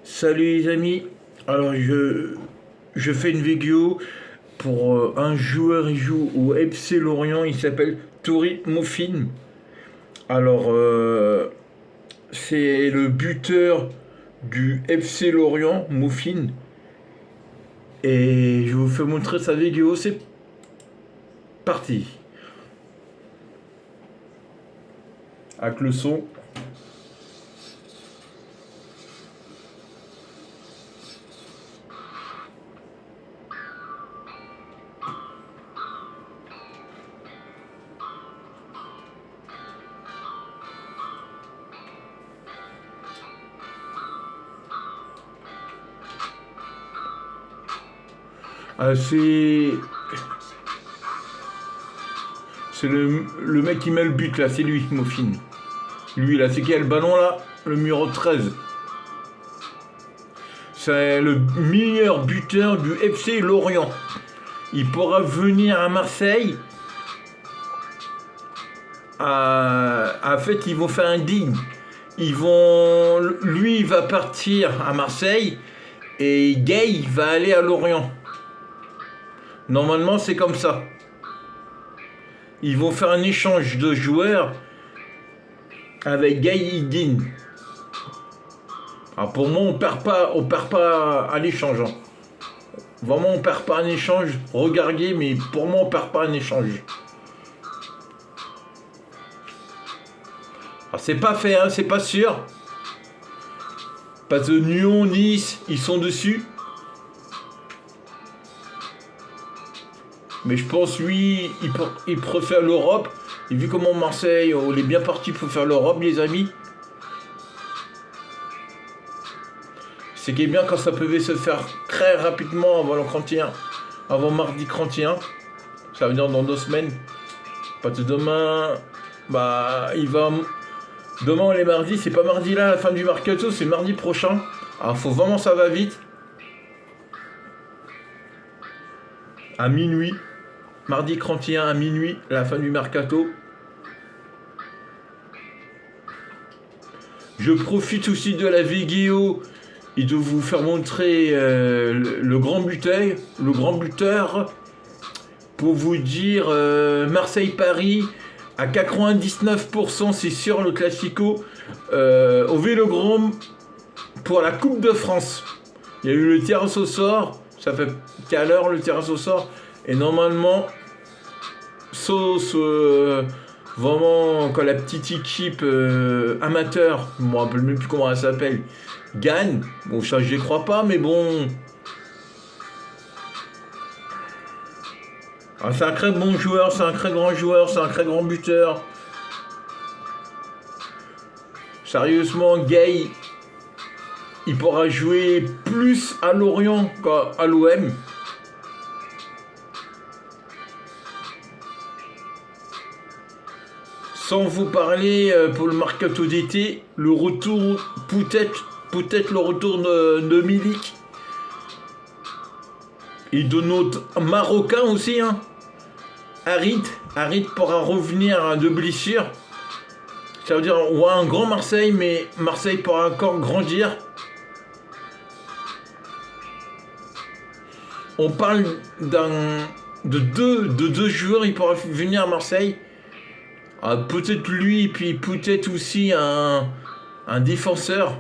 Salut les amis, alors je fais une vidéo pour un joueur, il joue au FC Lorient, il s'appelle Tori Mofin. Alors c'est le buteur du FC Lorient, Mofin, et je vous fais montrer sa vidéo, c'est parti. Avec le son. C'est le mec qui met le but là, c'est lui, Mofin. Lui là, c'est qui a le ballon là? Le numéro 13. C'est le meilleur buteur du FC Lorient. Il pourra venir à Marseille. En fait, ils vont faire un deal. Lui, il va partir à Marseille et Gay va aller à Lorient. Normalement, c'est comme ça. Ils vont faire un échange de joueurs avec Gay Higuin. Alors pour moi, on perd pas à l'échange. Hein. Vraiment, on perd pas un échange. Regardez, mais pour moi, on perd pas un échange. Alors c'est pas fait, hein, c'est pas sûr. Parce que Lyon, Nice, ils sont dessus. Mais je pense, lui, il préfère l'Europe. Et vu comment Marseille, on est bien parti pour faire l'Europe, les amis. C'est qui est bien quand ça pouvait se faire très rapidement avant le 31. Avant mardi 31. Ça veut dire dans 2 semaines. Parce que demain, demain on est mardi, c'est pas mardi là, la fin du mercato, c'est mardi prochain. Alors faut vraiment ça va vite. À minuit. Mardi 31 à minuit, la fin du mercato. Je profite aussi de la vidéo et de vous faire montrer le grand buteur, pour vous dire Marseille-Paris à 99%, c'est sûr, le Classico au Vélodrome pour la Coupe de France. Il y a eu le tirage au sort, ça fait tout à l'heure le tirage au sort, et normalement, vraiment, quand la petite équipe amateur, je me rappelle même plus comment elle s'appelle, gagne, bon ça je n'y crois pas, mais bon. Ah, c'est un très bon joueur, c'est un très grand joueur, c'est un très grand buteur. Sérieusement, Gay, il pourra jouer plus à Lorient qu'à l'OM. Sans vous parler pour le mercato d'été, le retour, peut-être le retour de Milik. Et de notre Marocain aussi, hein. Harit pourra revenir de blessure. Ça veut dire ouais, un grand Marseille, mais Marseille pourra encore grandir. On parle de deux joueurs, ils pourraient venir à Marseille. Ah, peut-être lui, puis peut-être aussi un défenseur.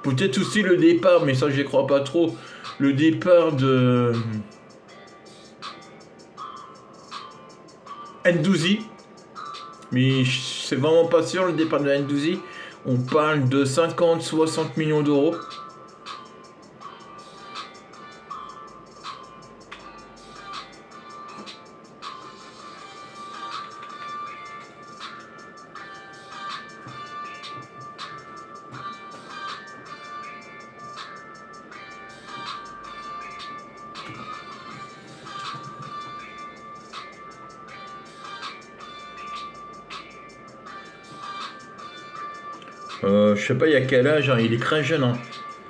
Peut-être aussi le départ, mais ça je ne crois pas trop. Le départ de Ndouzi. Mais c'est vraiment pas sûr le départ de Ndouzi. On parle de 50-60 millions d'euros. Je sais pas il y a quel âge, hein. Il est très jeune. Hein.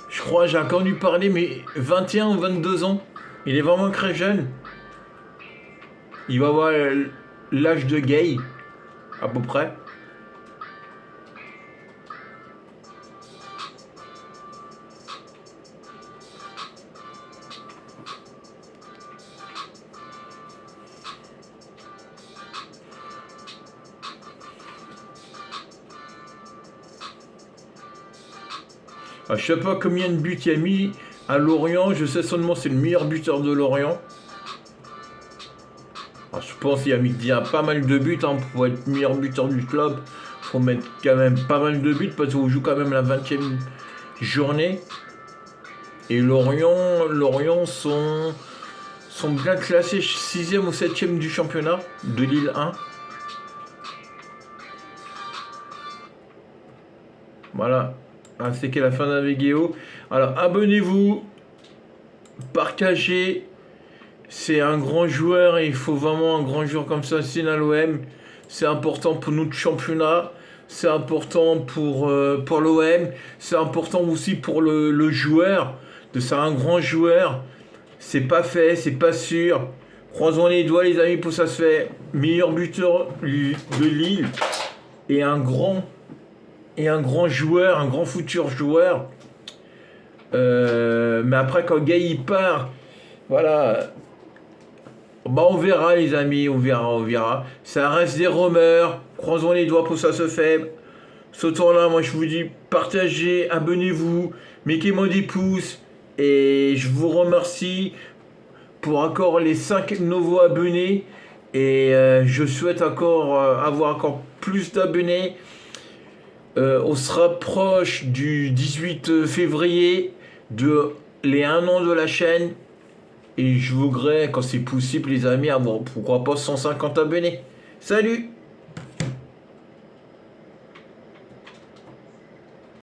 Je crois, j'ai entendu parler, mais 21 ou 22 ans. Il est vraiment très jeune. Il va avoir l'âge de Gay, à peu près. Ah, je sais pas combien de buts il a mis à Lorient, je sais seulement c'est le meilleur buteur de Lorient. Ah, je pense qu'il a mis déjà pas mal de buts hein, pour être meilleur buteur du club. Faut mettre quand même pas mal de buts parce qu'on joue quand même la 20e journée. Et Lorient sont bien classés 6e ou 7e du championnat de Ligue 1. Voilà, c'est qu'à la fin de la vidéo. Alors abonnez-vous, partagez. C'est un grand joueur et il faut vraiment un grand joueur comme ça, c'est à l'OM. C'est important pour notre championnat. C'est important pour l'OM. C'est important aussi pour le joueur. De ça, un grand joueur. C'est pas fait, c'est pas sûr. Croisons les doigts, les amis, pour ça se fait. Meilleur buteur de Lille. Et un grand joueur, un grand futur joueur. Mais après, quand Gay il part, voilà. Bah on verra les amis, on verra. Ça reste des rumeurs. Croisons les doigts pour ça se fait. Ce temps-là, moi je vous dis, partagez, abonnez-vous, mettez-moi des pouces. Et je vous remercie pour encore les 5 nouveaux abonnés. Et je souhaite encore avoir encore plus d'abonnés. On se rapproche du 18 février de les 1 an de la chaîne. Et je voudrais, quand c'est possible, les amis, avoir pourquoi pas 150 abonnés. Salut!